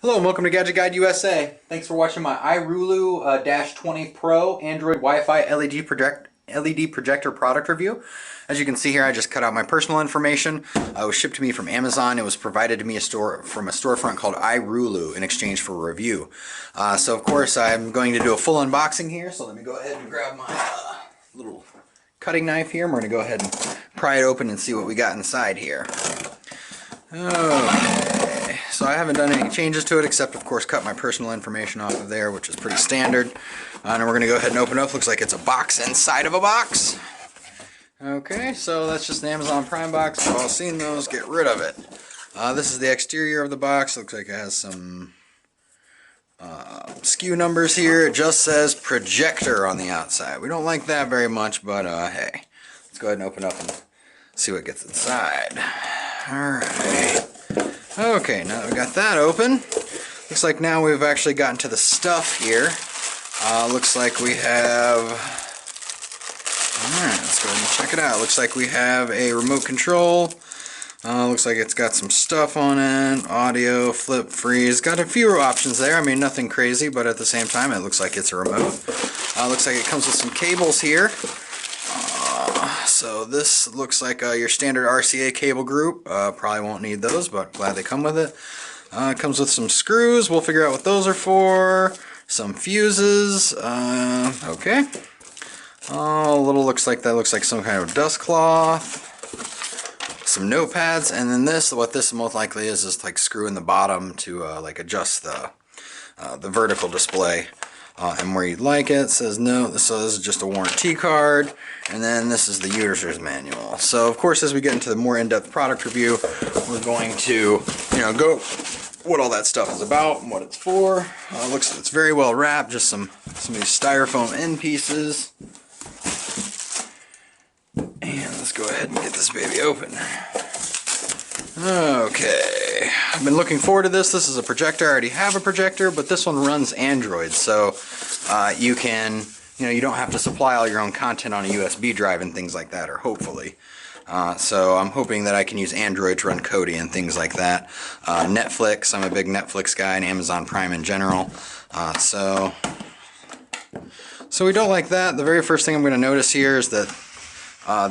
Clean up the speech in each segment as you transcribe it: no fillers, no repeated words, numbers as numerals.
Hello and welcome to Gadget Guide USA. Thanks for watching my I-RULU 20 Pro Android Wi-Fi LED projector product review. As you can see here, I just cut out my personal information. It was shipped to me from Amazon. It was provided to me from a storefront called I-RULU in exchange for a review. So of course I'm going to do a full unboxing here. So let me go ahead and grab my little cutting knife here. And we're going to go ahead and pry it open and see what we got inside here. Okay, so I haven't done any changes to it except of course cut my personal information off of there, which is pretty standard. And we're going to go ahead and open it up. Looks like it's a box inside of a box. Okay, so that's just an Amazon Prime box. We've all seen those. Get rid of it. This is the exterior of the box. Looks like it has some SKU numbers here. It just says Projector on the outside. We don't like that very much, but hey, let's go ahead and open up and see what gets inside. Alright. Okay, now that we got that open, looks like now we've actually gotten to the stuff here. Looks like we have... Alright, let's go ahead and check it out. Looks like we have a remote control. Looks like it's got some stuff on it. Audio, flip, freeze. Got a few options there. I mean, nothing crazy, but at the same time, it looks like it's a remote. Looks like it comes with some cables here. So this looks like your standard RCA cable group. Probably won't need those, but glad they come with it. It comes with some screws. We'll figure out what those are for. Some fuses. Okay. Oh, looks like some kind of dust cloth. Some notepads, and then what this most likely is like screw in the bottom to like adjust the vertical display. And where you'd like it. It says no, so this is just a warranty card, and then this is the user's manual. So of course, as we get into the more in-depth product review, we're going to go what all that stuff is about and what it's for. It's very well wrapped, just some of these styrofoam end pieces. And let's go ahead and get this baby open. Okay, I've been looking forward to this. This is a projector. I already have a projector, but this one runs Android, so you don't have to supply all your own content on a USB drive and things like that, or hopefully. So I'm hoping that I can use Android to run KODI and things like that. Netflix, I'm a big Netflix guy, and Amazon Prime in general. So we don't like that. The very first thing I'm going to notice here is that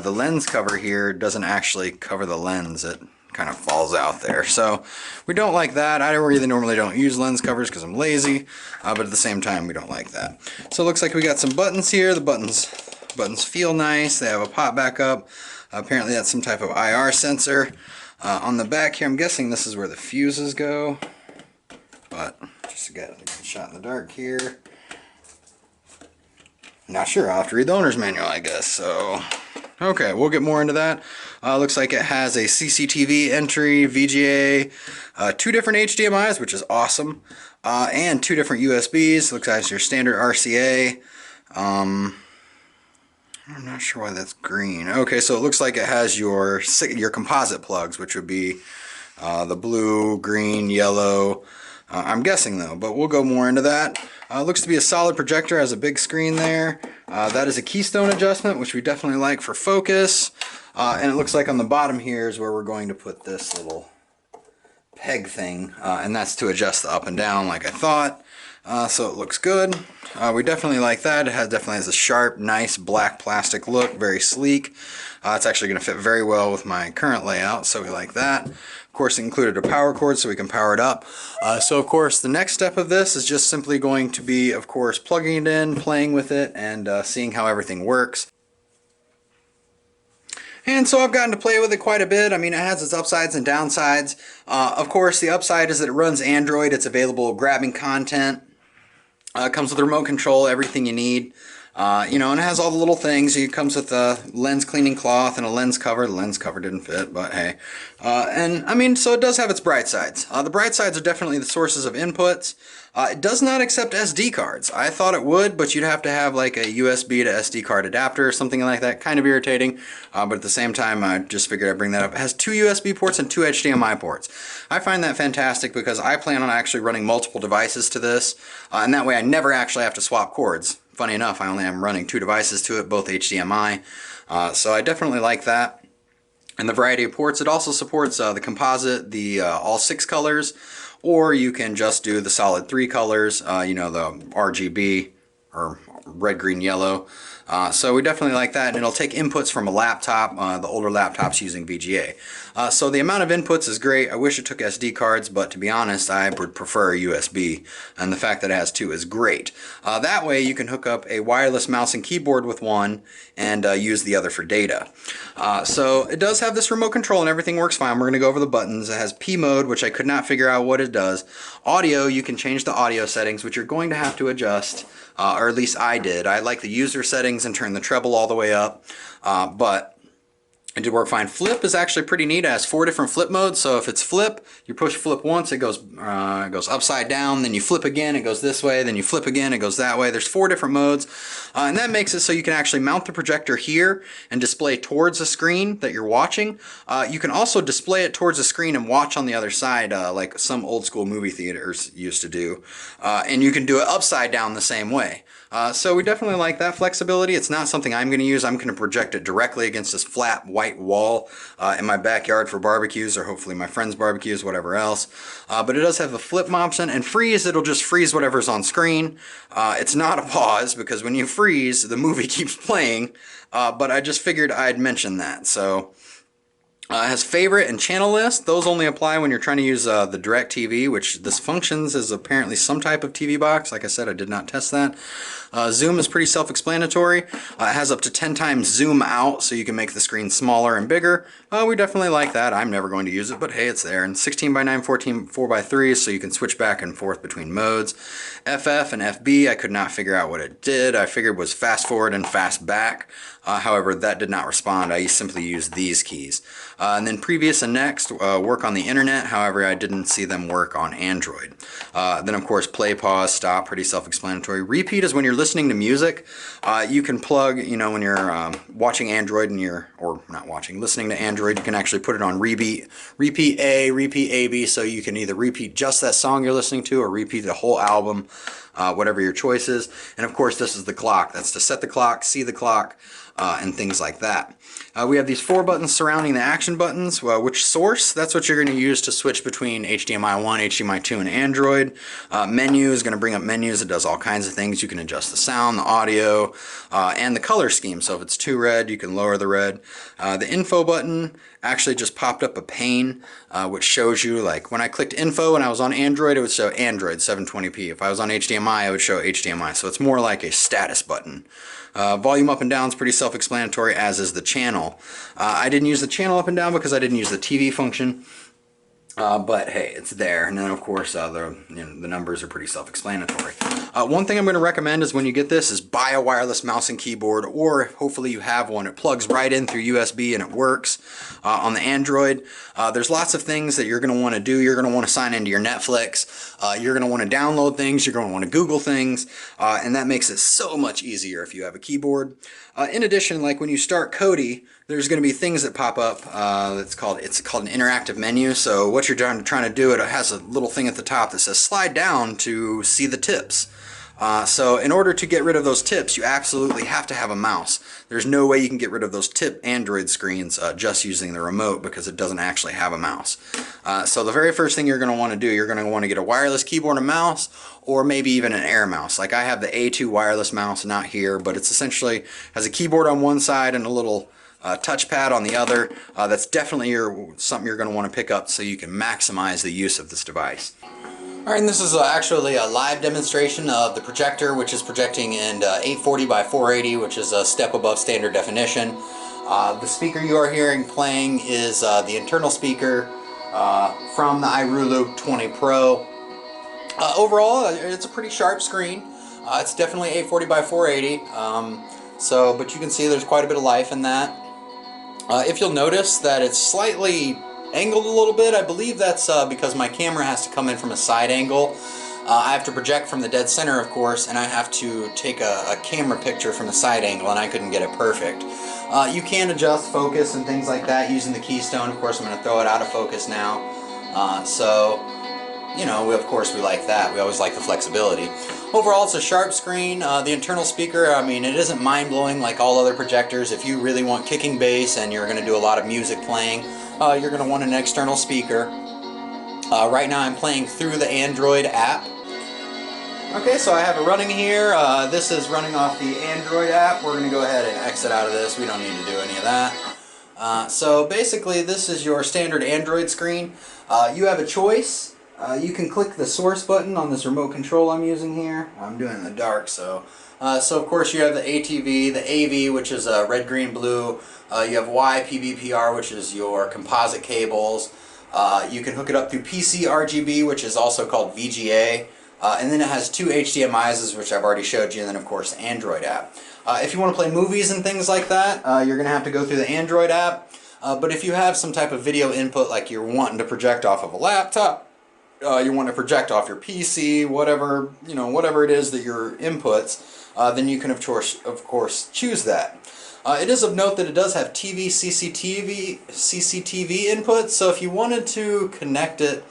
the lens cover here doesn't actually cover the lens. It kind of falls out there, so we don't like that. I normally don't use lens covers because I'm lazy, but at the same time we don't like that. So it looks like we got some buttons here. The buttons feel nice. They have a pop back up. Apparently that's some type of IR sensor. On the back here, I'm guessing this is where the fuses go, but just to get a shot in the dark here, not sure. I'll have to read the owner's manual, I guess. So okay, we'll get more into that. Looks like it has a CCTV entry, VGA, 2 different HDMIs, which is awesome, and 2 different USBs. Looks like it's your standard RCA. I'm not sure why that's green. Okay, so it looks like it has your composite plugs, which would be the blue, green, yellow. I'm guessing though, but we'll go more into that. Looks to be a solid projector, has a big screen there. That is a keystone adjustment, which we definitely like for focus. And it looks like on the bottom here is where we're going to put this little peg thing, and that's to adjust the up and down like I thought. So it looks good. We definitely like that. It definitely has a sharp, nice black plastic look, very sleek. It's actually going to fit very well with my current layout, so we like that. Of course, it included a power cord so we can power it up. So of course, the next step of this is just simply going to be, of course, plugging it in, playing with it, and seeing how everything works. And so I've gotten to play with it quite a bit. I mean, it has its upsides and downsides. Of course, the upside is that it runs Android. It's available grabbing content. It comes with a remote control, everything you need. And it has all the little things. It comes with a lens cleaning cloth and a lens cover. The lens cover didn't fit, but hey. And I mean, so it does have its bright sides. The bright sides are definitely the sources of inputs. It does not accept SD cards. I thought it would, but you'd have to have like a USB to SD card adapter or something like that. Kind of irritating, but at the same time, I just figured I'd bring that up. It has 2 USB ports and 2 HDMI ports. I find that fantastic because I plan on actually running multiple devices to this, and that way I never actually have to swap cords. Funny enough, I only am running 2 devices to it, both HDMI, so I definitely like that. And the variety of ports, it also supports the composite, the all 6 colors, or you can just do the solid 3 colors, you know, the RGB, or red, green, yellow. So we definitely like that, and it'll take inputs from a laptop, the older laptops using VGA. So the amount of inputs is great. I wish it took SD cards, but to be honest, I would prefer USB, and the fact that it has 2 is great. That way you can hook up a wireless mouse and keyboard with one and use the other for data. So it does have this remote control and everything works fine. We're going to go over the buttons. It has P mode, which I could not figure out what it does. Audio, you can change the audio settings, which you're going to have to adjust. Or at least I did. I like the user settings and turn the treble all the way up, but it did work fine. Flip is actually pretty neat. It has 4 different flip modes. So if it's flip, you push flip once, it goes upside down. Then you flip again, it goes this way. Then you flip again, it goes that way. There's 4 different modes, and that makes it so you can actually mount the projector here and display towards the screen that you're watching. You can also display it towards the screen and watch on the other side, like some old school movie theaters used to do. And you can do it upside down the same way. So we definitely like that flexibility. It's not something I'm going to use. I'm going to project it directly against this flat white wall in my backyard for barbecues, or hopefully my friends' barbecues, whatever else. But it does have the flip option, and freeze, it'll just freeze whatever's on screen. It's not a pause, because when you freeze, the movie keeps playing, but I just figured I'd mention that. So it has favorite and channel list. Those only apply when you're trying to use the DirecTV, which this functions as apparently some type of TV box. Like I said, I did not test that. Zoom is pretty self-explanatory. It has up to 10 times zoom out, so you can make the screen smaller and bigger. We definitely like that. I'm never going to use it, but hey, it's there. And 16 by 9, 4 by 3, so you can switch back and forth between modes. FF and FB, I could not figure out what it did. I figured it was fast forward and fast back. However, that did not respond. I simply used these keys. And then previous and next work on the internet. However, I didn't see them work on Android. Then of course, play, pause, stop, pretty self-explanatory. Repeat is when you're listening to music. You can plug, you know, when you're watching Android and listening to Android, you can actually put it on repeat A, repeat AB, so you can either repeat just that song you're listening to or repeat the whole album, whatever your choice is. And of course, this is the clock. That's to set the clock, see the clock, and things like that. We have these 4 buttons surrounding the action buttons. Well, which source? That's what you're going to use to switch between HDMI 1, HDMI 2, and Android. Menu is going to bring up menus. It does all kinds of things. You can adjust the sound, the audio, and the color scheme. So if it's too red, you can lower the red. The info button actually just popped up a pane which shows you, like when I clicked info and I was on Android, it would show Android 720p. If I was on HDMI, it would show HDMI. So it's more like a status button. Volume up and down is pretty self-explanatory, as is the channel. I didn't use the channel up and down because I didn't use the TV function. But hey, it's there. And then of course the numbers are pretty self-explanatory. One thing I'm going to recommend is when you get this is buy a wireless mouse and keyboard, or hopefully you have one. It plugs right in through USB and it works. On the Android, there's lots of things that you're going to want to do. You're going to want to sign into your Netflix. You're going to want to download things. You're going to want to Google things. And that makes it so much easier if you have a keyboard. In addition, like when you start KODI, there's going to be things that pop up. It's called an interactive menu. So what you're trying to do, it has a little thing at the top that says slide down to see the tips. So in order to get rid of those tips, you absolutely have to have a mouse. There's no way you can get rid of those tip Android screens just using the remote, because it doesn't actually have a mouse. So the very first thing you're going to want to do, you're going to want to get a wireless keyboard and mouse, or maybe even an Air mouse. Like I have the A2 wireless mouse, not here, but it's essentially has a keyboard on one side and a little touchpad on the other. That's definitely something you're going to want to pick up so you can maximize the use of this device. Alright, and this is actually a live demonstration of the projector, which is projecting in 840 by 480, which is a step above standard definition. The speaker you are hearing playing is the internal speaker from the I-RULU 20 Pro. Overall, it's a pretty sharp screen. It's definitely 840 by 480, but you can see there's quite a bit of life in that. If you'll notice that it's slightly angled a little bit, I believe that's because my camera has to come in from a side angle. I have to project from the dead center, of course, and I have to take a camera picture from a side angle, and I couldn't get it perfect. You can adjust focus and things like that using the keystone. Of course, I'm going to throw it out of focus now. You know, of course we like that. We always like the flexibility. Overall, it's a sharp screen. The internal speaker, I mean, it isn't mind-blowing like all other projectors. If you really want kicking bass and you're going to do a lot of music playing, you're going to want an external speaker. Right now I'm playing through the Android app. Okay, so I have it running here. This is running off the Android app. We're going to go ahead and exit out of this. We don't need to do any of that. So basically this is your standard Android screen. You have a choice. You can click the source button on this remote control I'm using here. I'm doing it in the dark, so of course you have the ATV, the AV, which is red, green, blue. You have Y, PB, PR, which is your composite cables. You can hook it up through PC RGB, which is also called VGA. And then it has two HDMI's, which I've already showed you, and then of course the Android app. If you want to play movies and things like that, you're going to have to go through the Android app. But if you have some type of video input, like you're wanting to project off of a laptop, you want to project off your PC, whatever, whatever it is that your inputs, then you can of course choose that. It is of note that it does have TV, CCTV input, so if you wanted to connect it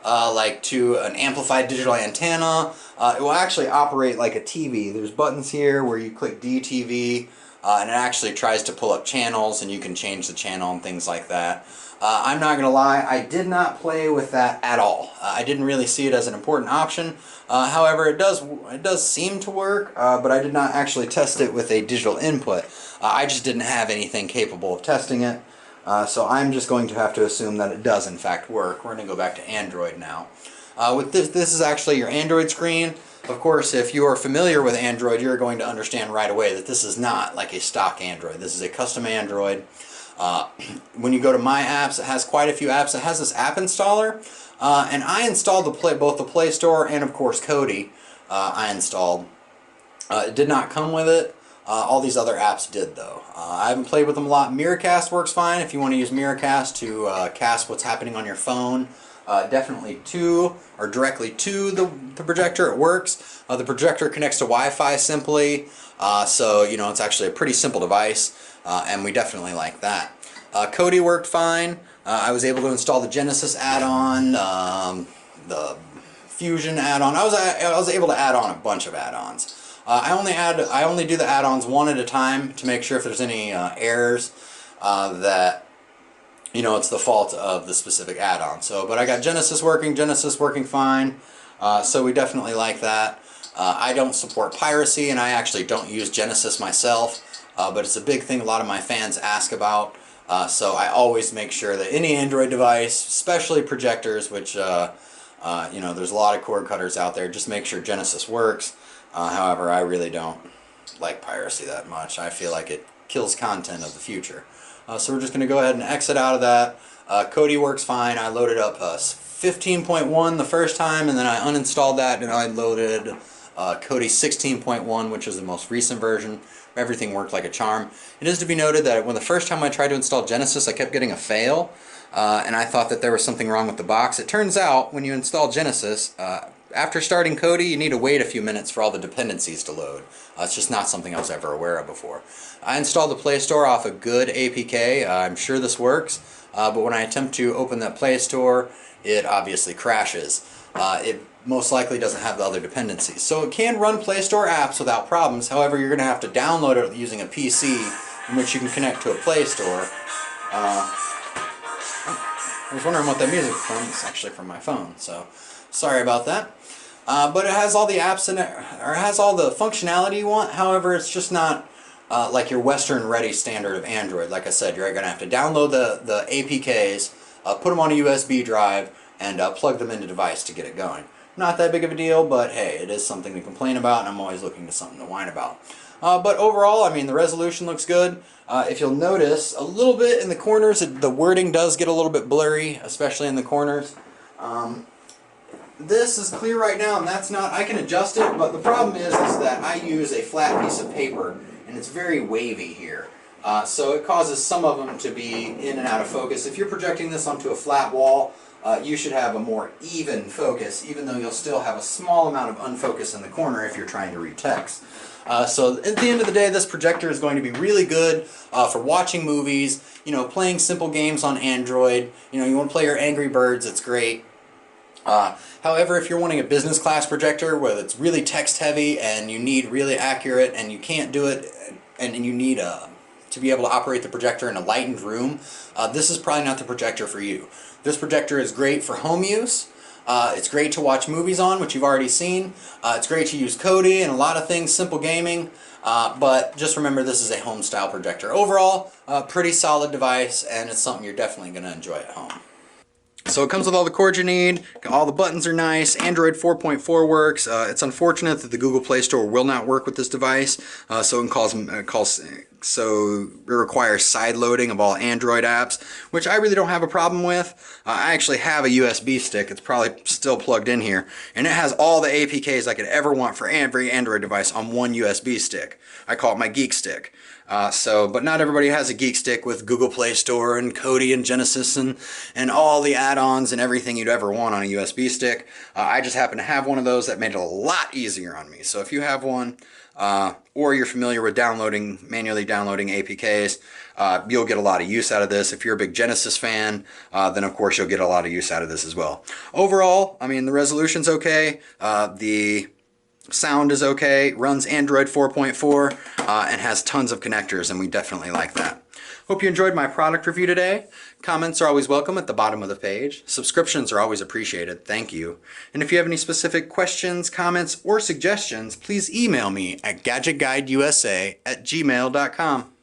like to an amplified digital antenna, it will actually operate like a TV. There's buttons here where you click DTV, and it actually tries to pull up channels, and you can change the channel and things like that. I'm not going to lie, I did not play with that at all. I didn't really see it as an important option. However, it does seem to work, but I did not actually test it with a digital input. I just didn't have anything capable of testing it. So I'm just going to have to assume that it does in fact work. We're going to go back to Android now. With this is actually your Android screen. Of course, if you are familiar with Android, you're going to understand right away that this is not like a stock Android. This is a custom Android. When you go to My Apps, it has quite a few apps. It has this app installer, and I installed both the Play Store and of course KODI. I installed. It did not come with it. All these other apps did though. I haven't played with them a lot. Miracast works fine if you want to use Miracast to cast what's happening on your phone. Definitely to or directly to the projector. It works. The projector connects to Wi-Fi simply, so it's actually a pretty simple device, and we definitely like that. KODI worked fine. I was able to install the Genesis add-on, the Fusion add-on. I was able to add on a bunch of add-ons. I only do the add-ons one at a time to make sure if there's any errors that it's the fault of the specific add-on. But I got Genesis working fine. So we definitely like that. I don't support piracy, and I actually don't use Genesis myself, but it's a big thing a lot of my fans ask about. So I always make sure that any Android device, especially projectors, which there's a lot of cord cutters out there, just make sure Genesis works. However, I really don't like piracy that much. I feel like it kills content of the future. So we're just going to go ahead and exit out of that. KODI works fine. I loaded up 15.1 the first time, and then I uninstalled that, and I loaded KODI 16.1, which is the most recent version. Everything worked like a charm. It is to be noted that when the first time I tried to install Genesis, I kept getting a fail, and I thought that there was something wrong with the box. It turns out, when you install Genesis, after starting KODI, you need to wait a few minutes for all the dependencies to load. It's just not something I was ever aware of before. I installed the Play Store off a good APK. I'm sure this works, but when I attempt to open that Play Store, it obviously crashes. It most likely doesn't have the other dependencies. So it can run Play Store apps without problems. However, you're going to have to download it using a PC in which you can connect to a Play Store. I was wondering what that music was from. It's actually from my phone, so sorry about that. But it has all the apps in it, or it has all the functionality you want. However, it's just not like your Western ready standard of Android. Like I said, you're going to have to download the APKs, put them on a USB drive, and plug them into device to get it going. Not that big of a deal, but hey, it is something to complain about, and I'm always looking to something to whine about. But overall, I mean, the resolution looks good. If you'll notice, a little bit in the corners, the wording does get a little bit blurry, especially in the corners. This is clear right now, and that's not, I can adjust it, but the problem is that I use a flat piece of paper, and it's very wavy here. So it causes some of them to be in and out of focus. If you're projecting this onto a flat wall, you should have a more even focus, even though you'll still have a small amount of unfocus in the corner if you're trying to read text. So at the end of the day, this projector is going to be really good for watching movies, playing simple games on Android. You want to play your Angry Birds, it's great. However, if you're wanting a business class projector where it's really text heavy and you need really accurate and you can't do it and you need to be able to operate the projector in a lightened room, this is probably not the projector for you. This projector is great for home use. It's great to watch movies on, which you've already seen. It's great to use KODI and a lot of things, simple gaming. But just remember, this is a home style projector. Overall, pretty solid device, and it's something you're definitely going to enjoy at home. So it comes with all the cords you need, all the buttons are nice, Android 4.4 works. It's unfortunate that the Google Play Store will not work with this device, so it requires side loading of all Android apps, which I really don't have a problem with. I actually have a USB stick, it's probably still plugged in here, and it has all the APKs I could ever want for every Android device on one USB stick. I call it my Geek Stick. But not everybody has a Geek Stick with Google Play Store and KODI and Genesis and all the add-ons and everything you'd ever want on a USB stick. I just happen to have one of those that made it a lot easier on me. So if you have one, or you're familiar with manually downloading APKs, you'll get a lot of use out of this. If you're a big Genesis fan, then of course you'll get a lot of use out of this as well. Overall, I mean, the resolution's okay. The sound is okay, runs Android 4.4, and has tons of connectors, and we definitely like that. Hope you enjoyed my product review today. Comments are always welcome at the bottom of the page. Subscriptions are always appreciated. Thank you. And if you have any specific questions, comments, or suggestions, please email me at GadgetGuideUSA@gmail.com.